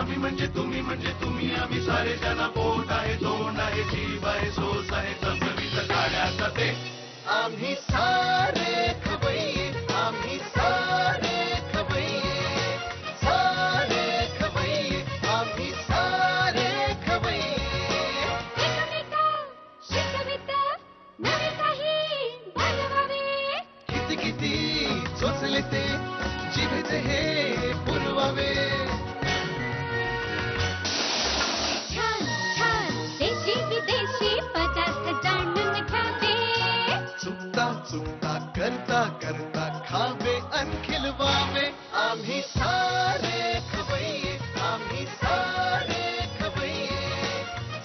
आम्ही म्हणजे तुम्ही आम्ही सारे जण पोट आहे तोंड आहे जीव आहे सोस आहे चमचमीत गाड्याचा ते आम्ही सारे खवय्ये आम्ही सारे खवय्ये सारे खवय्ये आम्ही सारे खवय्ये नवे काही बनवावे किती किती चोचले ते जिभेचे हे पुरवावे छान छान देशी विदेशी पदार्थ जाणून घ्यावे चुकता चुकता करता करता खावे अन खिलवावे आम्ही सारे खवय्ये आम्ही सारे खवय्ये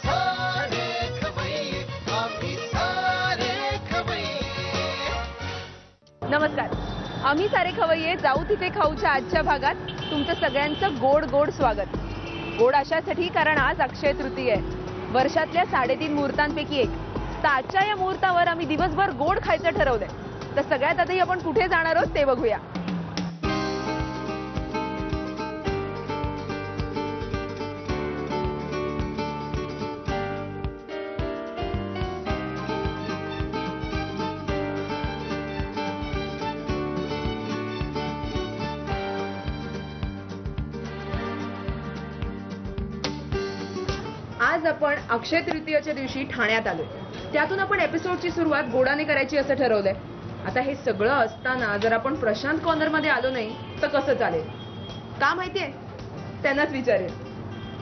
सारे खवय्ये आम्ही सारे खवय्ये. नमस्कार, आम्ही सारे खवय्ये जाऊ तिथे खाऊच्या आजच्या भागात तुमचं सगळ्यांचं गोड गोड स्वागत. गोड अशासाठी कारण आज अक्षय तृतीया आहे, वर्षातल्या 3.5 मुहूर्तांपैकी एक. तर आजच्या या मुहूर्तावर आम्ही दिवसभर गोड खायचं ठरवलंय. तर सगळ्यात आधी आपण कुठे जाणार आहोत ते बघूया. आज आपण अक्षय तृतीयेच्या दिवशी ठाण्यात आलोय. त्यातून आपण एपिसोडची सुरुवात गोडाने करायची असं ठरवलंय. आता हे सगळं असताना जर आपण प्रशांत कॉर्नर मध्ये आलो नाही तर कसं चालेल? का माहितीये? त्यांनाच विचारेल.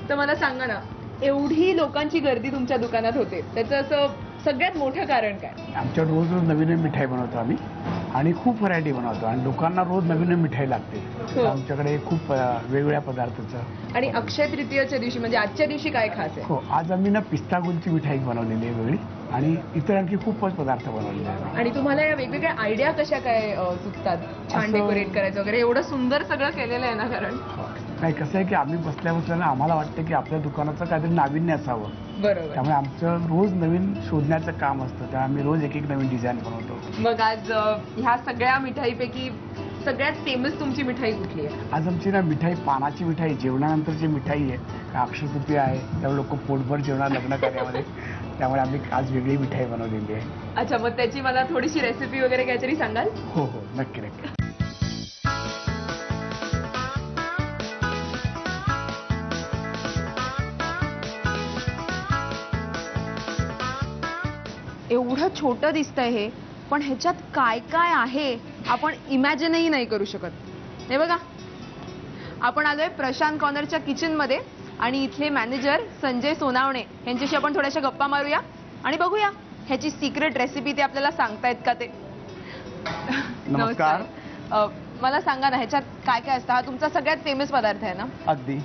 तर मला सांगा ना, एवढी लोकांची गर्दी तुमच्या दुकानात होते त्याचं असं सगळ्यात मोठं कारण काय? आमच्या रोज रोज नवीन नवीन मिठाई बनवतो आम्ही आणि खूप व्हरायटी बनवतो आणि लोकांना रोज नवीन नवीन मिठाई लागते. आमच्याकडे खूप वेगवेगळ्या पदार्थाचं. आणि अक्षय तृतीयेच्या दिवशी म्हणजे आजच्या दिवशी काय खास आहे? हो, आज आम्ही ना पिस्ता गुलची मिठाई बनवलेली आहे वेगळी आणि इतर आणखी खूपच पदार्थ बनवलेले आहेत. आणि तुम्हाला या वेगवेगळ्या आयडिया कशा काय सुचतात छान डेकोरेट करायचं वगैरे? एवढं सुंदर सगळं केलेलं आहे ना. कारण नाही, कसं आहे की आम्ही बसल्या बसल्यानं आम्हाला वाटतं की आपल्या दुकानाचं काहीतरी नाविन्य असावं. बरोबर. त्यामुळे आमचं रोज नवीन शोधण्याचं काम असतं. त्या आम्ही रोज एक एक नवीन डिझाईन बनवतो. मग आज ह्या सगळ्या मिठाईपैकी सगळ्यात फेमस तुमची मिठाई कुठली आहे? आज आमची ना मिठाई पानाची मिठाई, जेवणानंतरची मिठाई आहे. अक्षय तृतीया आहे त्यामुळे लोक पोटभर जेवणार लग्न कार्यामध्ये, त्यामुळे आम्ही आज वेगळी मिठाई बनवलेली आहे. अच्छा, मग त्याची मला थोडीशी रेसिपी वगैरे काहीतरी सांगाल? हो हो, नक्की नक्की. एवढं छोटं दिसतंय हे, पण ह्याच्यात काय काय आहे आपण इमॅजिनही नाही करू शकत. हे बघा, आपण आलोय प्रशांत कॉर्नरच्या किचन मध्ये आणि इथले मॅनेजर संजय सोनावणे यांच्याशी आपण थोड्याशा गप्पा मारूया आणि बघूया ह्याची सिक्रेट रेसिपी ते आपल्याला सांगतायत का ते. नमस्कार. मला सांगा ना, ह्याच्यात काय काय असतं? हा तुमचा सगळ्यात फेमस पदार्थ आहे ना? अगदी.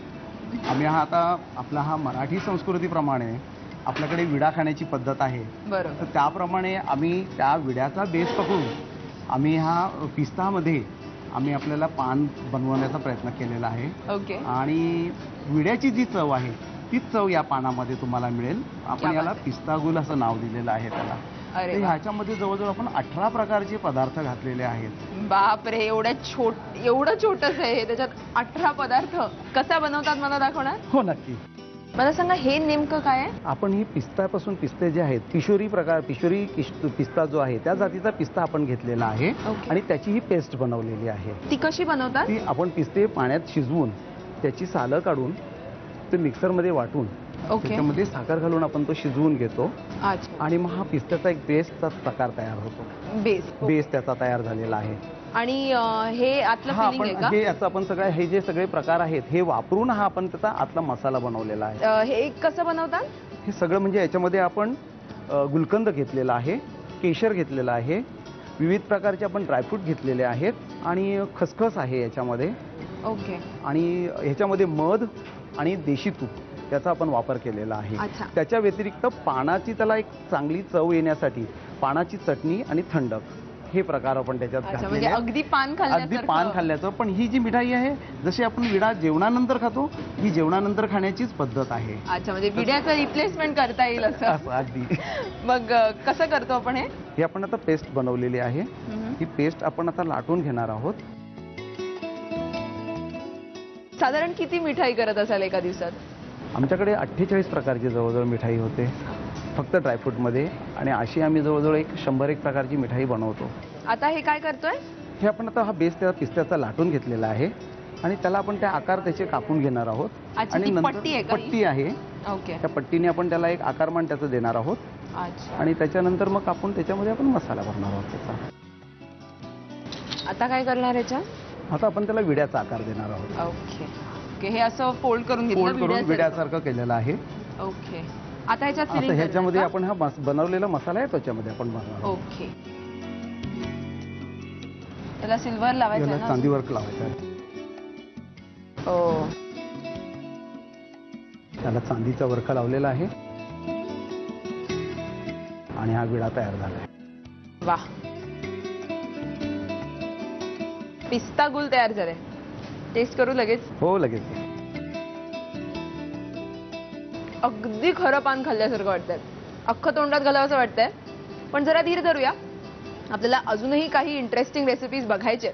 आम्ही हा आता आपला हा मराठी संस्कृतीप्रमाणे आपल्याकडे विडा खाण्याची पद्धत आहे. बरोबर. तर त्याप्रमाणे आम्ही त्या विड्याचा बेस पकडून आम्ही हा पिस्तामध्ये आम्ही आपल्याला पान बनवण्याचा प्रयत्न केलेला आहे. ओके. आणि विड्याची जी चव आहे तीच चव या पानामध्ये तुम्हाला मिळेल. आपण याला पिस्तागुल असं नाव दिलेलं आहे त्याला. अरे तर ह्याच्यामध्ये जवळजवळ आपण 18 प्रकारचे पदार्थ घातलेले आहेत. बापरे, एवढं छोटंच आहे हे, त्याच्यात 18 पदार्थ. कसा बनवतात मला दाखवणार? हो, नक्की. मला सांगा, हे नेमकं काय आहे? आपण ही पिस्तापासून पिस्ते जे आहेत, पिशोरी पिस्ता जो आहे त्या जातीचा पिस्ता आपण घेतलेला आहे आणि त्याची ही पेस्ट बनवलेली आहे. ती कशी बनवतात? ती आपण पिस्ते पाण्यात शिजवून त्याची सालं काढून ते मिक्सरमध्ये वाटून त्याच्यामध्ये साखर घालून आपण तो शिजवून घेतो. अच्छा. आणि मग हा पिस्त्याचा एक बेसचा प्रकार तयार होतो. बेस त्याचा तयार झालेला आहे. आणि हे आतलं फिलिंग आहे का? हे याचं आपण हे जे सगळे प्रकार आहेत हे वापरून हा आपण त्याचा आतला मसाला बनवलेला आहे. हे कसं बनवतात? हे सगळं म्हणजे याच्यामध्ये आपण गुलकंद घेतलेला आहे, केशर घेतलेला आहे, विविध प्रकारचे आपण ड्रायफ्रूट घेतलेले आहेत आणि खसखस आहे याच्यामध्ये. ओके. आणि ह्याच्यामध्ये मध आणि देशी तूप त्याचा आपण वापर केलेला आहे. त्याच्या व्यतिरिक्त पानाची त्याला एक चांगली चव येण्यासाठी पानाची चटणी आणि थंड हे प्रकार आपण त्याच्यात घातलेले आहेत. अगदी पान खाल्ल्याचं. पण ही जी मिठाई आहे जशी आपण विडा जेवणानंतर खातो ही जेवणानंतर खाण्याचीच पद्धत आहे. अच्छा, म्हणजे विड्याचं रिप्लेसमेंट करता येईल असं. अगदी. मग कसं करतो आपण हे? ही आपण आता पेस्ट बनवलेली आहे. ही पेस्ट आपण आता लाटून घेणार आहोत. साधारण किती मिठाई करत असाल एका दिवसात? आमच्याकडे 48 प्रकारची जवळजवळ मिठाई होते फक्त ड्रायफ्रूटमध्ये, आणि अशी आम्ही जवळजवळ 100 प्रकारची मिठाई बनवतो. आता हे काय करतोय? हे आपण आता हा बेस त्या पिस्त्याचा लाटून घेतलेला आहे आणि त्याला आपण त्या आकार त्याचे कापून घेणार आहोत. अच्छा, आणि ती नंतर पट्टी आहे का ही? पट्टी आहे. ओके. त्या पट्टीने आपण त्याला एक आकारमान त्याचं देणार आहोत. अच्छा. आणि त्याच्यानंतर मग आपण त्याच्यामध्ये आपण मसाला भरणार आहोत त्याचा. आता काय करणार याच्या? आता आपण त्याला विड्याचा आकार देणार आहोत. Okay okay. हे असं फोल्ड करून घेतलं, फोल्ड करून विड्यासारखं केलेलं आहे. ओके. आता ह्याच्यात आता फिलिंग ह्याच्यामध्ये आपण हा बनवलेला मसाला आहे त्याच्यामध्ये आपण बनवणार आहोत. ओके. त्याला सिल्वर लावायचं याला आहे ना? चांदी वर्क लावायचं आहे. ओ. त्याला चांदीचा वर्क लावलेला आहे आणि हा विडा तयार झाला आहे. वा. पिस्ता गुल तयार झालाय. टेस्ट करू लगेच? हो लगेच. अगदी खरं पान खाल्ल्यासारखं वाटतंय. अख्खं तोंडात घालावं असं वाटतंय. पण जरा धीर धरूया, आपल्याला अजूनही काही इंटरेस्टिंग रेसिपीज बघायचे.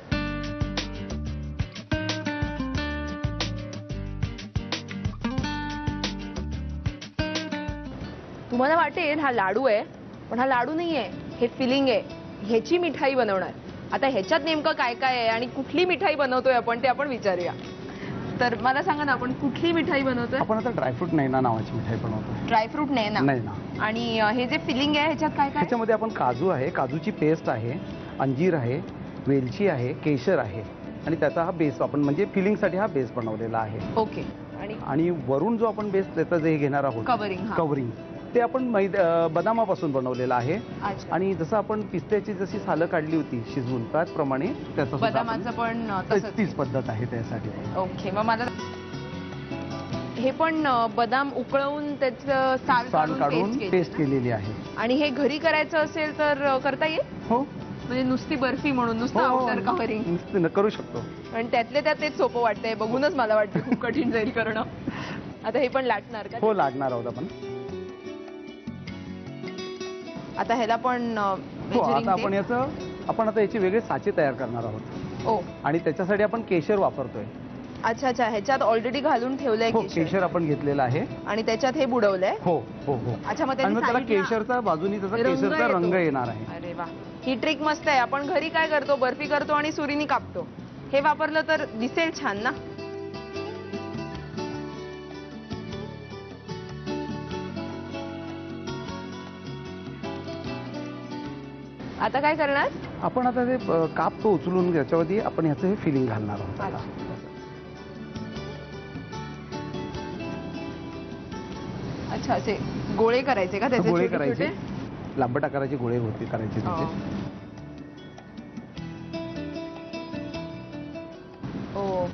तुम्हाला वाटेल हा लाडू आहे, पण हा लाडू नाही आहे, हे फिलिंग आहे. ह्याची मिठाई बनवणार. आता ह्याच्यात नेमकं काय काय आहे आणि कुठली मिठाई बनवतोय आपण ते आपण विचारूया. तर मला सांगा ना, आपण कुठली मिठाई बनवतोय? आपण आता ड्रायफ्रूट नैना नावाची मिठाई बनवतोय. ड्रायफ्रूट नैना. नैना. आणि हे जे फिलिंग आहे ह्याच्यात काय काय? ह्याच्यामध्ये आपण काजू आहे, काजूची पेस्ट आहे, अंजीर आहे, वेलची आहे, केशर आहे आणि त्याचा हा बेस आपण म्हणजे फिलिंगसाठी हा बेस बनवलेला आहे. ओके. आणि वरून जो आपण बेस त्याचं जे घेणार आहोत कव्हरिंग. कव्हरिंग ते आपण बदामापासून बनवलेलं आहे. अच्छा. आणि जसं आपण पिस्त्याची जशी सालं काढली होती शिजवून त्याचप्रमाणे त्याचं सुद्धा बदामाचं पण तसंच. तीच पद्धत आहे त्यासाठी. ओके. मग मला हे पण बदाम उकळवून त्याचं साल काढून पेस्ट केलेली आहे. आणि हे घरी करायचं असेल तर करता येईल? हो. म्हणजे नुसती बर्फी म्हणून नुसतं आउटर कव्हरिंग करू शकतो. आणि त्यातले त्यात तेच सोपं वाटतंय. बघूनच मला वाटतं खूप कठीण जाईल करणं. आता हे पण लाटणार का? हो लागणार आहोत आपण. आता ह्याला पण आता आपण आता याचे वेगळे साचे तयार करणार आहोत. ओ. आणि त्याच्यासाठी आपण केशर वापरतोय. अच्छा अच्छा. ह्याच्यात ऑलरेडी घालून ठेवलंय केशर आपण घेतलेलं आहे आणि त्याच्यात हे बुडवलंय. हो हो हो. अच्छा. मग त्याला केशरचा बाजूनी त्याचा केशरचा रंग येणार आहे. अरे वा. ही ट्रिक मस्त आहे. आपण घरी काय करतो, बर्फी करतो आणि सुरीनी कापतो. हे वापरलं तर दिसेल छान ना. आता काय करणार? आपण आता ते काप तो उचलून त्याच्यावरती आपण ह्याचं हे फिलिंग घालणार आहोत. अच्छा. असे गोळे करायचे का त्याचे? गोळे करायचे, लांबट आकाराचे गोळे होते करायचे त्याचे. ओ.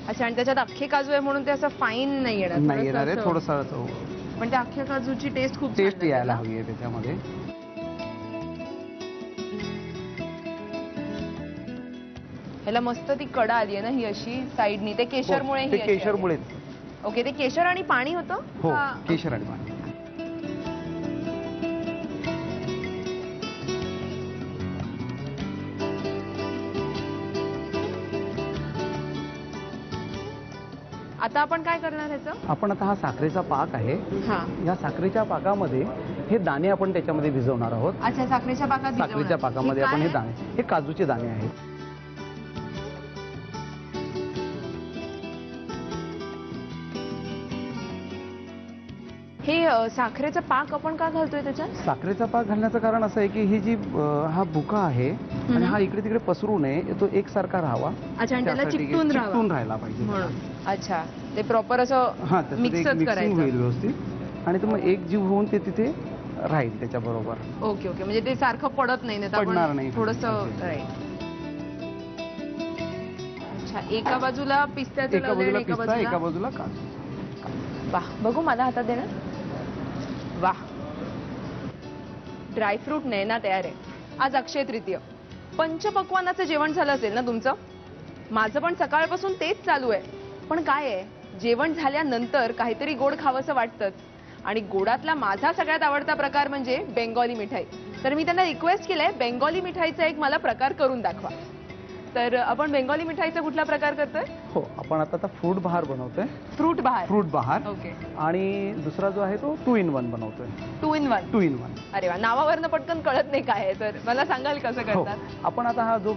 अच्छा. आणि त्याच्यात अख्खे काजू आहे म्हणून ते असं फाईन नाही येणार आहे थोडंसं. पण त्या अख्ख्या काजूची टेस्ट खूप टेस्ट यायला हवी आहे त्याच्यामध्ये. ह्याला मस्त ती कडा आली आहे ना ही अशी साईडनी. ते केशरमुळे. ते केशरमुळे. ओके. ते केशर आणि पाणी होतं? हो केशर आणि पाणी. आता आपण काय करणार ह्याचं? आपण आता हा साखरेचा पाक आहे. या साखरेच्या पाकामध्ये हे दाणे आपण त्याच्यामध्ये भिजवणार आहोत. अच्छा. साखरेच्या पाकामध्ये आपण हे दाणे, हे काजूचे दाणे आहेत. हे साखरेचा पाक आपण का घालतोय त्याच्यात? साखरेचा पाक घालण्याचं कारण असं आहे की ही जी हा बुका आहे आणि हा इकडे तिकडे पसरू नये, तो एकसारखा राहावा. अच्छा. आणि त्याला चिकटून राहायला पाहिजे. अच्छा. ते प्रॉपर असं मिक्सच करायचं होईल व्यवस्थित आणि मग एक जीव होऊन ते तिथे राहील त्याच्या बरोबर. Okay okay. म्हणजे ते सारखं पडत नाही. पडणार नाही थोडंसं. अच्छा. एका बाजूला पिस्त्याचं, एका बाजूला काजू. वाह. बघू मला हातात देणार. वाह. ड्रायफ्रूट नैना तयार आहे. आज अक्षय तृतीय. पंचपक्वानाचं जेवण झालं असेल ना तुमचं? माझं पण सकाळपासून तेच चालू आहे. पण काय आहे, जेवण झाल्यानंतर काहीतरी गोड खावंसं वाटतंच. आणि गोडातला माझा सगळ्यात आवडता प्रकार म्हणजे बेंगॉली मिठाई. तर मी त्यांना रिक्वेस्ट केलंय बेंगॉली मिठाईचा एक मला प्रकार करून दाखवा. तर आपण बेंगॉली मिठाईचा कुठला प्रकार करतोय? हो, आपण आता फ्रूट बहार बनवतोय. फ्रूट बहार. फ्रूट बहार. ओके. आणि दुसरा जो आहे तो 2 in 1 बनवतोय. 2 in 1. 2 in 1. अरे वा, नावावरनं पटकन कळत नाही काय आहे, तर मला सांगाल कसं करतात? आपण आता हा जो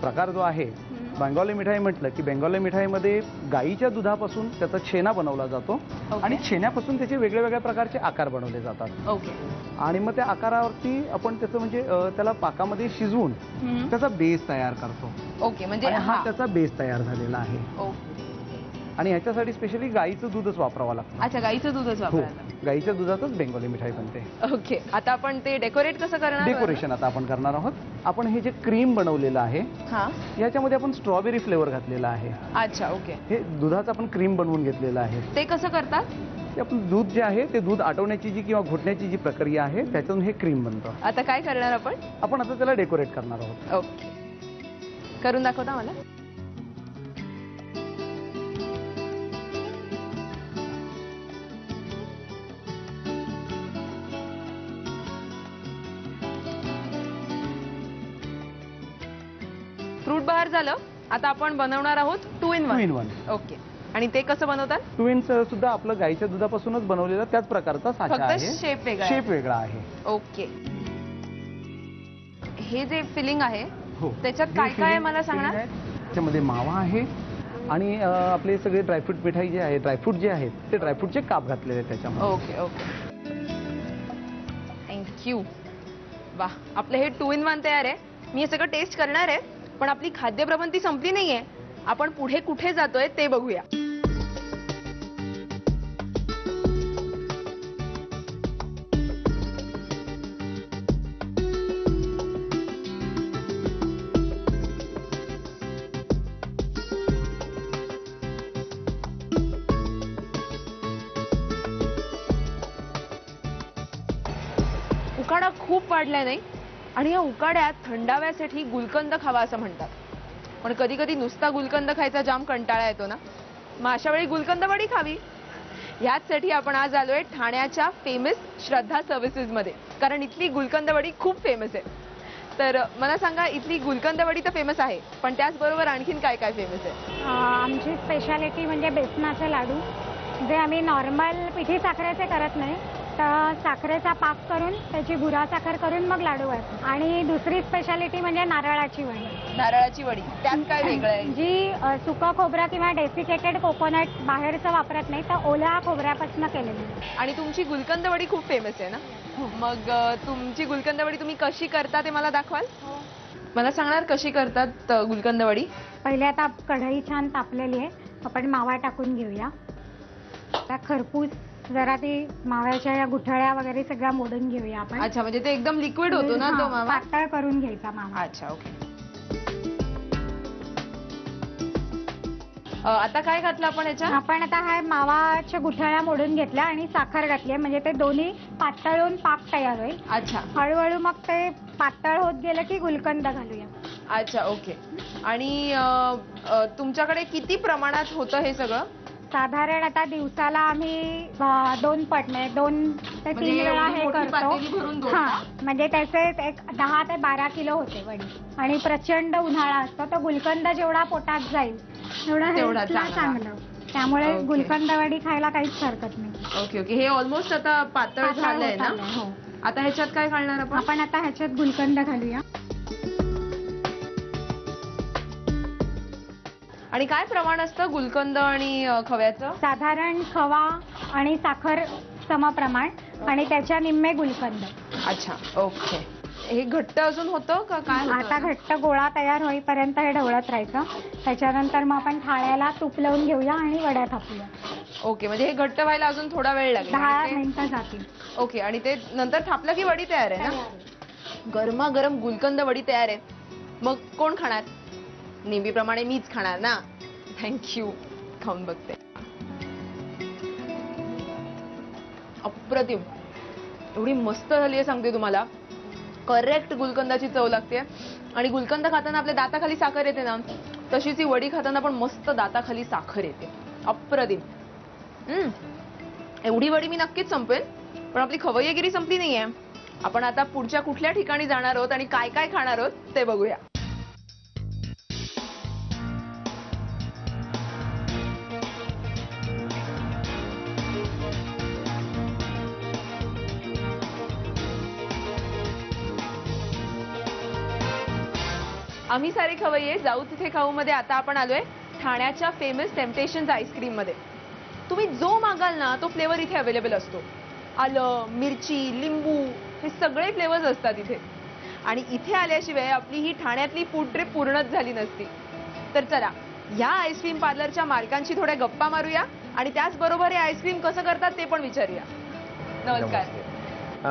प्रकार जो आहे बेंगॉली मिठाई म्हटलं की बेंगॉली मिठाईमध्ये गाईच्या दुधापासून त्याचा छेना बनवला जातो आणि छेन्यापासून त्याचे वेगळ्या वेगळ्या प्रकारचे आकार बनवले जातात. ओके. आणि मग त्या आकारावरती आपण त्याचं म्हणजे त्याला पाकामध्ये शिजवून त्याचा बेस तयार करतो. ओके. म्हणजे हा त्याचा बेस तयार झालेला आहे. ओके. आणि ह्याच्यासाठी स्पेशली गाईचं दूधच वापरावं लागतं. अच्छा, गाईचं दूधच वापरायचं. गाईच्या दुधातच बेंगॉली मिठाई बनते. ओके. आता आपण ते डेकोरेट कसं करणार? डेकोरेशन आता आपण करणार आहोत. आपण हे जे क्रीम बनवलेलं आहे याच्यामध्ये आपण स्ट्रॉबेरी फ्लेवर घातलेला आहे. अच्छा. ओके. हे दुधाचं आपण क्रीम बनवून घेतलेलं आहे. ते कसं करतात? ते आपलं दूध जे आहे ते दूध आटवण्याची जी किंवा घोटण्याची जी प्रक्रिया आहे त्याच्यातून हे क्रीम बनतं. आता काय करणार आपण? आपण आता त्याला डेकोरेट करणार आहोत. ओके. करून दाखवता मला? फ्रूट बहार झालं. आता आपण बनवणार आहोत 2 in 1. 2 in 1. ओके. आणि ते कसं बनवतात? 2 in सुद्धा आपलं गाईच्या दुधापासूनच बनवलेला त्याच प्रकारचा साचा आहे. फक्त शेप वेगळा. शेप वेगळा आहे. ओके. हे जे फिलिंग आहे हो, त्याच्यात काय काय आहे मला सांगणार? त्याच्यामध्ये मावा आहे आणि आपले सगळे ड्रायफ्रूट मिठाई जे आहे ड्रायफ्रूट जे आहेत ते ड्रायफ्रूटचे काप घातलेले आहेत त्याच्यामध्ये. ओके. ओके. थँक्यू. वा, आपलं हे 2 in 1 तयार आहे. मी हे सगळं टेस्ट करणार आहे, पण आपली खाद्यप्रबंधी संपली नाहीये. आपण पुढे कुठे जातोय ते बघूया. उकाडा खूप वाढलाय नाही, आणि या उकाड्यात थंडाव्यासाठी गुलकंद खावा असं म्हणतात. पण कधी कधी नुसता गुलकंद खायचा जाम कंटाळा येतो ना, मग अशा वेळी गुलकंद वडी खावी. ह्याचसाठी आपण आज आलोय ठाण्याच्या फेमस श्रद्धा सर्व्हिसेस मध्ये, कारण इथली गुलकंद वडी खूप फेमस आहे. तर मला सांगा, इथली गुलकंद वडी तर फेमस आहे, पण त्याचबरोबर आणखीन काय काय फेमस आहे? आमची स्पेशालिटी म्हणजे बेसनाचे लाडू, जे आम्ही नॉर्मल पिठी साखरेचे करत नाही, तर साखरेचा पाक करून त्याची भुरा साखर करून मग लाडू वाटतो. आणि दुसरी स्पेशालिटी म्हणजे नारळाची वडी. नारळाची वडी, त्यात काय वेगळं आहे? जी सुकं खोबरं किंवा डेसिकेटेड कोकोनट बाहेरचं वापरत नाही, तर ओल्या खोबऱ्यापासून केलेली. आणि तुमची गुलकंद वडी खूप फेमस आहे ना, मग तुमची गुलकंद वडी तुम्ही कशी करता ते मला दाखवाल? मला सांगणार कशी करतात गुलकंद वडी? पहिले आता कढई छान तापलेली आहे, आपण मावा टाकून घेऊया. आता खरपूस जरा ती माव्याच्या या गुठळ्या वगैरे सगळ्या मोडून घेऊया आपण. अच्छा, म्हणजे ते एकदम लिक्विड होतो ना तो मावा? पातळ करून घ्यायचा मावा. अच्छा. ओके. आता काय घातलं आपण याच्यात? आपण आता हा मावाच्या गुठळ्या मोडून घेतल्या आणि साखर घातली, म्हणजे ते दोन्ही पातळ होऊन पाक तयार होईल. अच्छा. हळूहळू मग ते पातळ होत गेलं की गुलकंद घालूया. अच्छा. ओके. आणि तुमच्याकडे किती प्रमाणात होतं हे सगळं? साधारण आता दिवसाला आम्ही 2 पट, म्हणजे 2 ते 3 वेळा हे करतो. हा, म्हणजे त्याचे एक 10 ते 12 किलो होते वडी. आणि प्रचंड उन्हाळा असतो, तर गुलकंद जेवढा पोटात जाईल तेवढा चांगलं. त्यामुळे गुलकंद वडी खायला काहीच हरकत नाही. ओके. ओके. हे ऑलमोस्ट आता पातळ झालंय ना? हो. आता ह्याच्यात काय घालणार आपण? आपण आता ह्याच्यात गुलकंद घालूया. आणि काय प्रमाण असतं गुलकंद आणि खव्याचं? साधारण खवा आणि साखर समप्रमाण आणि त्याच्या निम्मे गुलकंद. अच्छा. ओके. हे घट्ट अजून होतं का काय? आता घट्ट गोळा तयार होईपर्यंत हे ढवळत राहायचं. त्याच्यानंतर मग आपण थाळ्याला तूप लावून घेऊया आणि वड्या थापूया. ओके. म्हणजे हे घट्ट व्हायला अजून थोडा वेळ लागेल? 10 मिनिटं जातील. ओके. आणि ते नंतर थापलं की वडी तयार आहे ना? गरमागरम गुलकंद वडी तयार आहे. मग कोण खाणार? नेहमीप्रमाणे मीच खाणार ना. थँक्यू. खाऊन बघते. अप्रतिम, एवढी मस्त झाली आहे सांगते तुम्हाला. करेक्ट गुलकंदाची चव लागते. आणि गुलकंद खाताना आपल्या दाताखाली साखर येते ना, तशीच ही वडी खाताना पण मस्त दाताखाली साखर येते. अप्रतिम. एवढी वडी मी नक्कीच संपेल, पण आपली खवय्यगिरी संपली नाहीये. आपण आता पुढच्या कुठल्या ठिकाणी जाणार आहोत आणि काय काय खाणार आहोत ते बघूया. आम्ही सारे खवय्ये जाऊ तिथे खाऊ मध्ये आता आपण आलोय ठाण्याच्या फेमस टेम्पटेशन्स आईस्क्रीम मध्ये. तुम्ही जो मागाल ना तो फ्लेवर इथे अवेलेबल असतो. आलं, मिरची, लिंबू हे सगळे फ्लेवर्स असतात इथे. आणि इथे आल्याशिवाय आपली ही ठाण्यातली फूड ट्रिप पूर्णच झाली नसती. तर चला या आईस्क्रीम पार्लरच्या मालकांशी थोड्या गप्पा मारूया आणि त्याचबरोबर हे आईस्क्रीम कसं करतात ते पण विचारूया. नमस्कार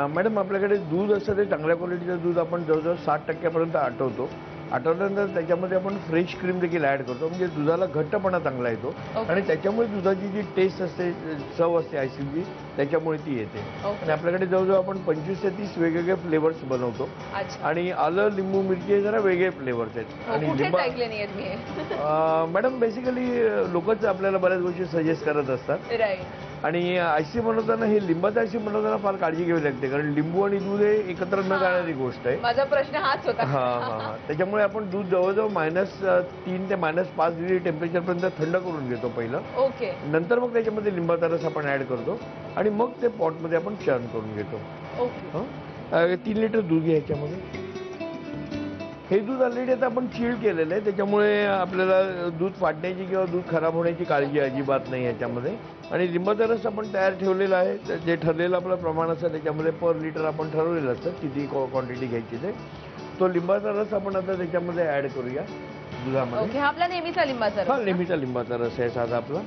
मॅडम. आपल्याकडे दूध असतं ते चांगल्या क्वालिटीचं दूध आपण जवळजवळ 60% आटवतो. आठवल्यानंतर त्याच्यामध्ये आपण फ्रेश क्रीम देखील ऍड करतो, म्हणजे दुधाला घट्टपणा चांगला येतो. आणि त्याच्यामुळे दुधाची जी टेस्ट असते, चव असते आईस्क्रीमची, त्याच्यामुळे ती येते. आणि आपल्याकडे जवळजवळ आपण 25 ते 30 वेगवेगळे फ्लेवर्स बनवतो. आणि आलं, लिंबू, मिरची हे जरा वेगळे फ्लेवर्स आहेत. आणि मॅडम बेसिकली लोकच आपल्याला बऱ्याच गोष्टी सजेस्ट करत असतात. आणि आईस्क्रीम बनवताना हे लिंबाचं आईस्क्रीम बनवताना फार काळजी घ्यावी लागते, कारण लिंबू आणि दूध हे एकत्र न जाणारी गोष्ट आहे. माझा प्रश्न हाच होता. हा. त्याच्यामुळे आपण दूध जवळजवळ -3 ते -5 डिग्री टेम्परेचर पर्यंत थंड करून घेतो पहिलं. ओके. नंतर मग त्याच्यामध्ये लिंबाचा रस आपण ऍड करतो आणि मग ते पॉटमध्ये आपण चर्न करून घेतो. ओके. 3 लिटर दूध घ्या ह्याच्यामध्ये. हे दूध ऑलरेडी आता आपण चिल्ड केलेलं आहे, त्याच्यामुळे आपल्याला दूध फाटण्याची किंवा दूध खराब होण्याची काळजी अजिबात नाही याच्यामध्ये. आणि लिंबाचा रस आपण तयार ठेवलेला आहे, जे ठरलेलं आपलं प्रमाण असतं त्याच्यामध्ये पर लिटर आपण ठरवलेलं असतं किती क्वांटिटी घ्यायची ते. तो लिंबाचा रस आपण आता त्याच्यामध्ये ऍड करूया दुधामध्ये. हा आपला नेहमीचा लिंबाचा रस. हा नेहमीचा लिंबाचा रस आहे साधा आपला.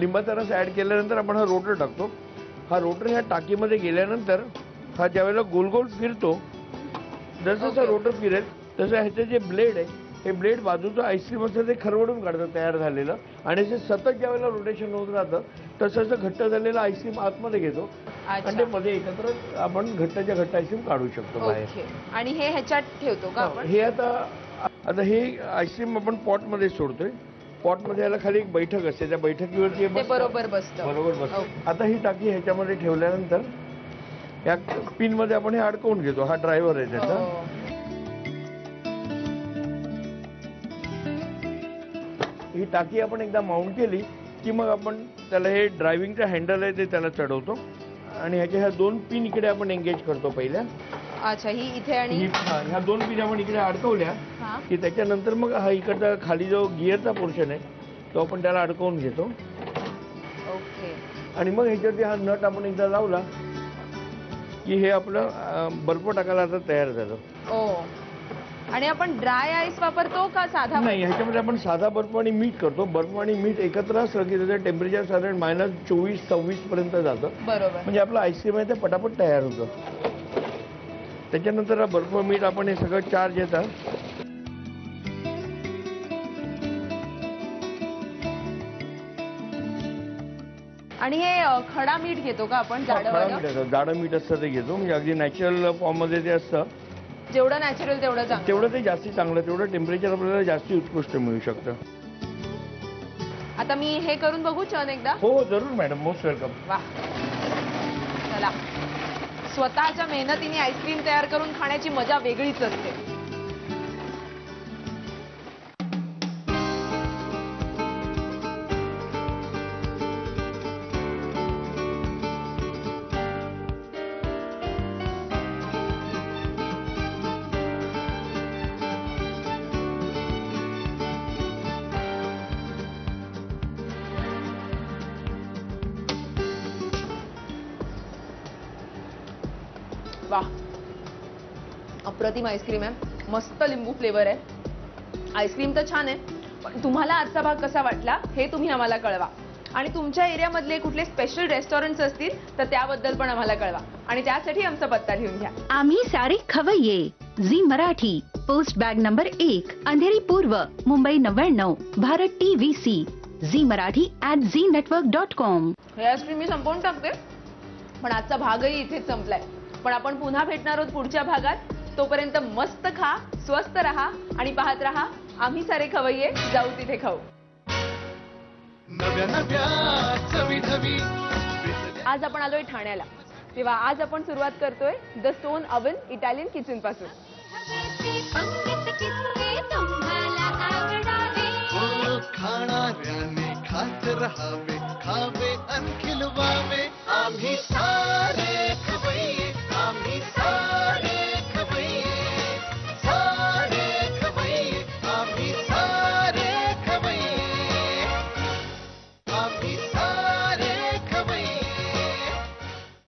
लिंबाचा रस ऍड केल्यानंतर आपण हा रोटर टाकतो. हा रोटर ह्या टाकीमध्ये गेल्यानंतर हा ज्यावेळेला गोल गोल फिरतो, जसं जसं रोटर फिरेल तसं ह्याचे जे ब्लेड आहे हे ब्लेड बाजूचं आईस्क्रीम असतं ते खरवडून काढतं तयार झालेलं. आणि ते सतत ज्यावेळेला रोटेशन होत राहतं तसं घट्ट झालेलं आईस्क्रीम आतमध्ये घेतो आणि ते मध्ये एकत्र आपण घट्टच्या घट्ट आईस्क्रीम काढू शकतो बाहेर. आणि हे ह्याच्यात ठेवतो का आपण? हे आता हे आईस्क्रीम आपण पॉटमध्ये सोडतोय. पॉटमध्ये याला खाली एक बैठक असते, त्या बैठकीवरती बरोबर बसतं. आता ही टाकी ह्याच्यामध्ये ठेवल्यानंतर या पिन मध्ये आपण हे अडकवून घेतो. हा ड्रायव्हर आहे त्याचा. ही टाकी आपण एकदा माउंट केली की मग आपण त्याला हे ड्रायव्हिंगचं हँडल आहे ते त्याला चढवतो आणि ह्याच्या ह्या 2 पिन इकडे आपण एंगेज करतो पहिल्या. अच्छा. ही इथे आणि ह्या 2 पिन आपण इकडे अडकवल्या की त्याच्यानंतर मग हा इकडचा खाली जो गिअरचा पोर्शन आहे तो आपण त्याला अडकवून घेतो. ओके. आणि मग ह्याच्यावरती हा नट आपण एकदा लावला की हे आपलं बर्फ टाकायला आता तयार झालं. आणि आपण ड्राय आईस वापरतो का साधा? नाही, ह्याच्यामध्ये आपण साधा बर्फ आणि मीठ करतो. बर्फ आणि मीठ एकत्र असलं की त्याचं टेम्परेचर साधारण -24-26 पर्यंत जातं. बरोबर. म्हणजे आपलं आईस्क्रीम आहे ते पटापट तयार होतं. त्याच्यानंतर बर्फ मीठ आपण हे सगळं चार्ज येतात. आणि हे खडा मीठ घेतो का आपण? जाडं मीठ असतं ते घेतो, म्हणजे अगदी नॅचरल फॉर्म मध्ये ते असतं. जेवढं नॅचरल तेवढं ते जास्ती चांगलं, तेवढं टेम्परेचर आपल्याला जास्ती उत्कृष्ट मिळू शकतं. आता मी हे करून बघू चन एकदा? हो जरूर मॅडम, मोस्ट वेलकम. वा. चला. स्वतःच्या मेहनतीने आईस्क्रीम तयार करून खाण्याची मजा वेगळीच असते. वाह, अप्रतिम आईस्क्रीम आहे. मस्त लिंबू फ्लेवर आहे. आईस्क्रीम तर छान आहे, पण तुम्हाला आजचा भाग कसा वाटला हे तुम्ही आम्हाला कळवा. आणि तुमच्या एरियामधले कुठले स्पेशल रेस्टॉरंट्स असतील तर त्याबद्दल पण आम्हाला कळवा. आणि त्यासाठी आमचा पत्ता लिहून घ्या. आम्ही सारे खवय्ये, Zee Marathi, post bag number 1, Andheri पूर्व, मुंबई 99, भारत TVC, zee-marathi@zeenetwork.com. हे आईस्क्रीम मी संपवून टाकते, पण आजचा भागही इथेच संपलाय. पण आपण पुन्हा भेटणार आहोत पुढच्या भागात. तोपर्यंत मस्त खा, स्वस्त रहा आणि पाहत रहा आम्ही सारे खवय्ये, जाऊ तिथे खाऊ. नव्या नव्या चवी चवी. आज आपण आलोय ठाण्याला, तेव्हा आज आपण सुरुवात करतोय the stone oven Italian kitchen पासून. खाणाऱ्याने खात रहावे, खावे अन खिलवावे. आम्ही सारे